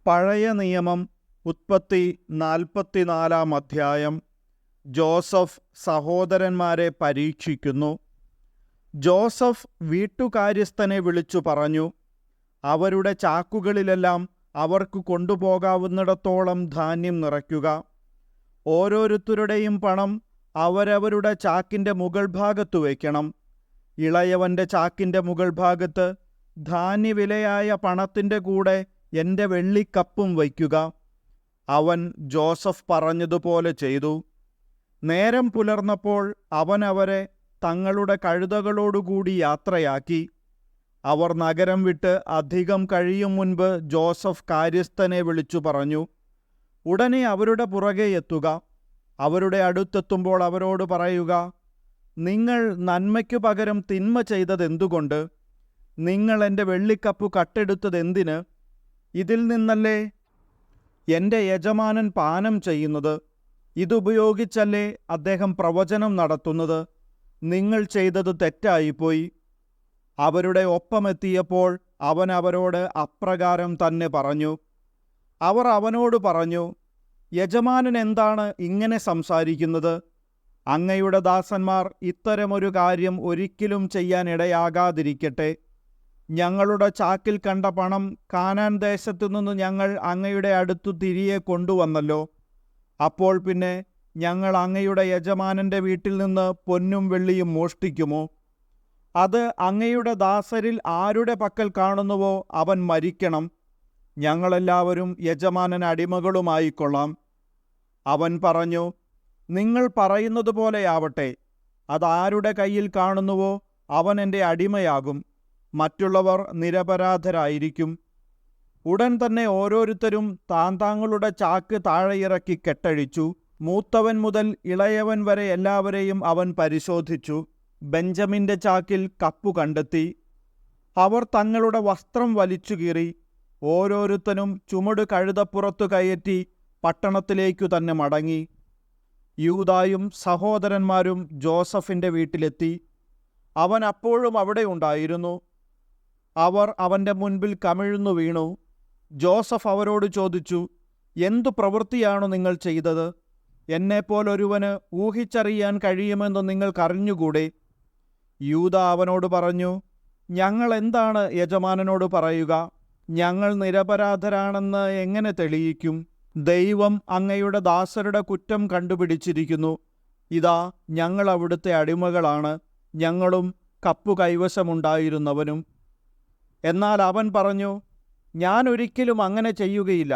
പഴയ നിയമം ഉൽപ്പത്തി 44 അധ്യായം. ജോസഫ് സഹോദരന്മാരെ പരീക്ഷിക്കുന്നു. ജോസഫ് വീട്ടുകാര്യസ്ഥനെ വിളിച്ചു പറഞ്ഞു, അവരുടെ ചാക്കുകളിലെല്ലാം അവർക്ക് കൊണ്ടുപോകാവുന്നിടത്തോളം ധാന്യം നിറയ്ക്കുക. ഓരോരുത്തരുടെയും പണം അവരവരുടെ ചാക്കിൻ്റെ മുകൾ ഭാഗത്തു വയ്ക്കണം. ഇളയവൻ്റെ ചാക്കിൻ്റെ മുകൾ ഭാഗത്ത് ധാന്യവിലയായ പണത്തിൻ്റെ കൂടെ എൻ്റെ വെള്ളിക്കപ്പും വയ്ക്കുക. അവൻ ജോസഫ് പറഞ്ഞതുപോലെ ചെയ്തു. നേരം പുലർന്നപ്പോൾ അവൻ അവരെ തങ്ങളുടെ കഴുതകളോടുകൂടി യാത്രയാക്കി. അവർ നഗരം വിട്ട് അധികം കഴിയും മുൻപ് ജോസഫ് കാര്യസ്ഥനെ വിളിച്ചു പറഞ്ഞു, ഉടനെ അവരുടെ പുറകെ എത്തുക. അവരുടെ അടുത്തെത്തുമ്പോൾ അവരോട് പറയുക, നിങ്ങൾ നന്മയ്ക്കു പകരം തിന്മ ചെയ്തതെന്തുകൊണ്ട്? നിങ്ങൾ എൻ്റെ വെള്ളിക്കപ്പു കട്ടെടുത്തതെന്തിന്? ഇതിൽ നിന്നല്ലേ എൻ്റെ യജമാനൻ പാനം ചെയ്യുന്നത്? ഇതുപയോഗിച്ചല്ലേ അദ്ദേഹം പ്രവചനം നടത്തുന്നത്? നിങ്ങൾ ചെയ്തത് തെറ്റായിപ്പോയി. അവരുടെ ഒപ്പമെത്തിയപ്പോൾ അവൻ അവരോട് അപ്രകാരം തന്നെ പറഞ്ഞു. അവർ അവനോട് പറഞ്ഞു, യജമാനൻ എന്താണ് ഇങ്ങനെ സംസാരിക്കുന്നത്? അങ്ങയുടെ ദാസന്മാർ ഇത്തരമൊരു കാര്യം ഒരിക്കലും ചെയ്യാൻ ഇടയാകാതിരിക്കട്ടെ. ഞങ്ങളുടെ ചാക്കിൽ കണ്ട പണം കാനാൻ ദേശത്തു നിന്ന് ഞങ്ങൾ അങ്ങയുടെ അടുത്തു തിരികെ കൊണ്ടുവന്നല്ലോ. അപ്പോൾ പിന്നെ ഞങ്ങൾ അങ്ങയുടെ യജമാനൻ്റെ വീട്ടിൽ നിന്ന് പൊന്നും വെള്ളിയും മോഷ്ടിക്കുമോ? അത് അങ്ങയുടെ ദാസരിൽ ആരുടെ പക്കൽ കാണുന്നുവോ അവൻ മരിക്കണം. ഞങ്ങളെല്ലാവരും യജമാനന് അടിമകളുമായിക്കൊള്ളാം. അവൻ പറഞ്ഞു, നിങ്ങൾ പറയുന്നത് പോലെയാവട്ടെ. അതാരുടെ കയ്യിൽ കാണുന്നുവോ അവൻ എൻ്റെ അടിമയാകും. മറ്റുള്ളവർ നിരപരാധരായിരിക്കും. ഉടൻ തന്നെ ഓരോരുത്തരും താങ്കളുടെ ചാക്ക് താഴെയിറക്കി കെട്ടഴിച്ചു. മൂത്തവൻ മുതൽ ഇളയവൻ വരെ എല്ലാവരെയും അവൻ പരിശോധിച്ചു. ബെഞ്ചമിൻ്റെ ചാക്കിൽ കപ്പു കണ്ടെത്തി. അവർ തങ്ങളുടെ വസ്ത്രം വലിച്ചു കീറി. ഓരോരുത്തനും ചുമട് കഴുതപ്പുറത്തു കയറ്റി പട്ടണത്തിലേക്കു തന്നെ മടങ്ങി. യൂദായും സഹോദരന്മാരും ജോസഫിൻ്റെ വീട്ടിലെത്തി. അവൻ അപ്പോഴും അവിടെ ഉണ്ടായിരുന്നു. അവർ അവൻ്റെ മുൻപിൽ കമിഴ്ന്നു വീണു. ജോസഫ് അവരോട് ചോദിച്ചു, എന്തു പ്രവൃത്തിയാണു നിങ്ങൾ ചെയ്തത്? എന്നെപ്പോലൊരുവന് ഊഹിച്ചറിയാൻ കഴിയുമെന്ന് നിങ്ങൾക്കറിഞ്ഞുകൂടെ? യൂദാ അവനോട് പറഞ്ഞു, ഞങ്ങൾ എന്താണ് യജമാനനോട് പറയുക? ഞങ്ങൾ നിരപരാധരാണെന്ന് എങ്ങനെ തെളിയിക്കും? ദൈവം അങ്ങയുടെ ദാസരുടെ കുറ്റം കണ്ടുപിടിച്ചിരിക്കുന്നു. ഇതാ, ഞങ്ങൾ അവിടുത്തെ അടിമകളാണ്, ഞങ്ങളും കപ്പു കൈവശമുണ്ടായിരുന്നവനും. എന്നാൽ അവൻ പറഞ്ഞു, ഞാൻ ഒരിക്കലും അങ്ങനെ ചെയ്യുകയില്ല.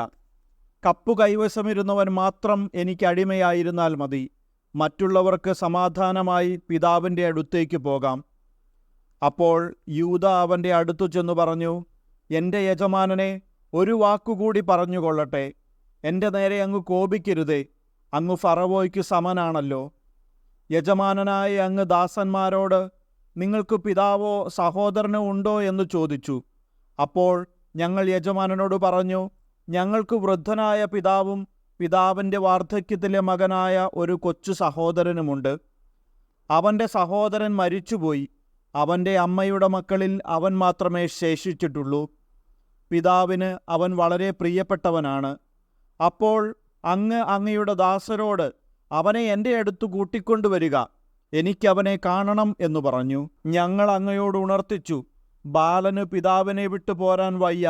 കപ്പു കൈവശമിരുന്നവൻ മാത്രം എനിക്ക് അടിമയായിരുന്നാൽ മതി. മറ്റുള്ളവർക്ക് സമാധാനമായി പിതാവിൻ്റെ അടുത്തേക്ക് പോകാം. അപ്പോൾ യൂദാ അവൻ്റെ അടുത്തു ചെന്നു പറഞ്ഞു, എൻ്റെ യജമാനനെ, ഒരു വാക്കുകൂടി പറഞ്ഞുകൊള്ളട്ടെ. എൻ്റെ നേരെ അങ്ങ് കോപിക്കരുതേ. അങ്ങ് ഫറവോയ്ക്ക് സമനാണല്ലോ. യജമാനനായ അങ്ങ് ദാസന്മാരോട്, നിങ്ങൾക്ക് പിതാവോ സഹോദരനോ ഉണ്ടോ എന്ന് ചോദിച്ചു. അപ്പോൾ ഞങ്ങൾ യജമാനനോട് പറഞ്ഞു, ഞങ്ങൾക്ക് വൃദ്ധനായ പിതാവും പിതാവിൻ്റെ വാർദ്ധക്യത്തിലെ മകനായ ഒരു കൊച്ചു സഹോദരനുമുണ്ട്. അവൻ്റെ സഹോദരൻ മരിച്ചുപോയി. അവൻ്റെ അമ്മയുടെ മക്കളിൽ അവൻ മാത്രമേ ശേഷിച്ചിട്ടുള്ളൂ. പിതാവിന് അവൻ വളരെ പ്രിയപ്പെട്ടവനാണ്. അപ്പോൾ അങ്ങയുടെ ദാസരോട്, അവനെ എൻ്റെ അടുത്ത് കൂട്ടിക്കൊണ്ടുവരിക, എനിക്കവനെ കാണണം എന്നു പറഞ്ഞു. ഞങ്ങൾ അങ്ങയോട് ഉണർത്തിച്ചു, ബാലന് പിതാവിനെ വിട്ടു പോരാൻ വയ്യ.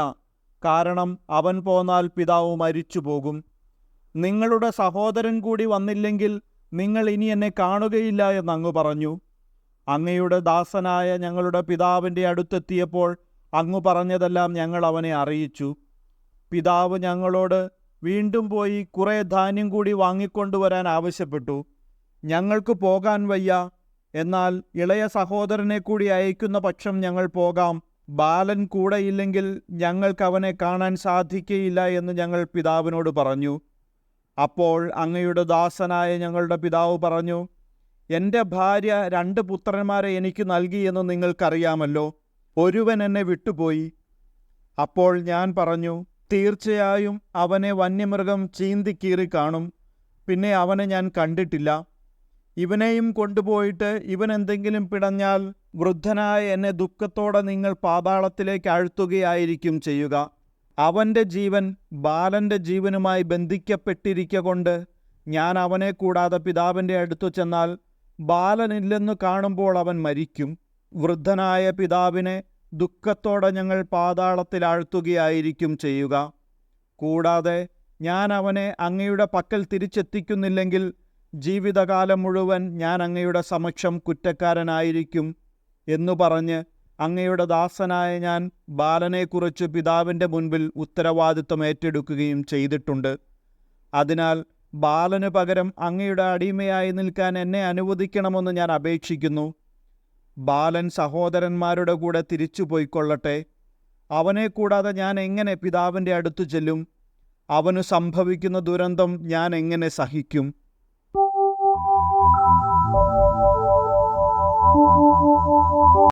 കാരണം അവൻ പോന്നാൽ പിതാവ് മരിച്ചു പോകും. നിങ്ങളുടെ സഹോദരൻ കൂടി വന്നില്ലെങ്കിൽ നിങ്ങൾ ഇനി എന്നെ കാണുകയില്ല എന്നങ്ങ് പറഞ്ഞു. അങ്ങയുടെ ദാസനായ ഞങ്ങളുടെ പിതാവിൻ്റെ അടുത്തെത്തിയപ്പോൾ അങ്ങ് പറഞ്ഞതെല്ലാം ഞങ്ങൾ അവനെ അറിയിച്ചു. പിതാവ് ഞങ്ങളോട് വീണ്ടും പോയി കുറേ ധാന്യം കൂടി വാങ്ങിക്കൊണ്ടുവരാൻ ആവശ്യപ്പെട്ടു. ഞങ്ങൾക്ക് പോകാൻ വയ്യ. എന്നാൽ ഇളയ സഹോദരനെ കൂടി അയക്കുന്ന പക്ഷം ഞങ്ങൾ പോകാം. ബാലൻ കൂടെയില്ലെങ്കിൽ ഞങ്ങൾക്ക് അവനെ കാണാൻ സാധിക്കയില്ല എന്ന് ഞങ്ങൾ പിതാവിനോട് പറഞ്ഞു. അപ്പോൾ അങ്ങയുടെ ദാസനായ ഞങ്ങളുടെ പിതാവ് പറഞ്ഞു, എൻ്റെ ഭാര്യ 2 പുത്രന്മാരെ എനിക്ക് നൽകിയെന്ന് നിങ്ങൾക്കറിയാമല്ലോ. ഒരുവൻ എന്നെ വിട്ടുപോയി. അപ്പോൾ ഞാൻ പറഞ്ഞു, തീർച്ചയായും അവനെ വന്യമൃഗം ചീന്തിക്കീറി കാണും. പിന്നെ അവനെ ഞാൻ കണ്ടിട്ടില്ല. ഇവനെയും കൊണ്ടുപോയിട്ട് ഇവൻ എന്തെങ്കിലും പിടഞ്ഞാൽ വൃദ്ധനായ എന്നെ ദുഃഖത്തോടെ നിങ്ങൾ പാതാളത്തിലേക്ക് ആഴ്ത്തുകയായിരിക്കും ചെയ്യുക. അവൻ്റെ ജീവൻ ബാലൻ്റെ ജീവനുമായി ബന്ധിക്കപ്പെട്ടിരിക്കൊണ്ട് ഞാൻ അവനെ കൂടാതെ പിതാവിൻ്റെ അടുത്തു ചെന്നാൽ ബാലനില്ലെന്നു കാണുമ്പോൾ അവൻ മരിക്കും. വൃദ്ധനായ പിതാവിനെ ദുഃഖത്തോടെ ഞങ്ങൾ പാതാളത്തിൽ ആഴ്ത്തുകയായിരിക്കും ചെയ്യുക. കൂടാതെ ഞാൻ അവനെ അങ്ങയുടെ പക്കൽ തിരിച്ചെത്തിക്കുന്നില്ലെങ്കിൽ ജീവിതകാലം മുഴുവൻ ഞാൻ അങ്ങയുടെ സമക്ഷം കുറ്റക്കാരനായിരിക്കും എന്നു പറഞ്ഞ് അങ്ങയുടെ ദാസനായ ഞാൻ ബാലനെക്കുറിച്ച് പിതാവിൻ്റെ മുൻപിൽ ഉത്തരവാദിത്വം ഏറ്റെടുക്കുകയും ചെയ്തിട്ടുണ്ട്. അതിനാൽ ബാലന് പകരം അങ്ങയുടെ അടിമയായി നിൽക്കാൻ എന്നെ അനുവദിക്കണമെന്ന് ഞാൻ അപേക്ഷിക്കുന്നു. ബാലൻ സഹോദരന്മാരുടെ കൂടെ തിരിച്ചു പോയിക്കൊള്ളട്ടെ. അവനെ കൂടാതെ ഞാൻ എങ്ങനെ പിതാവിൻ്റെ അടുത്തു ചെല്ലും? അവനു സംഭവിക്കുന്ന ദുരന്തം ഞാൻ എങ്ങനെ സഹിക്കും?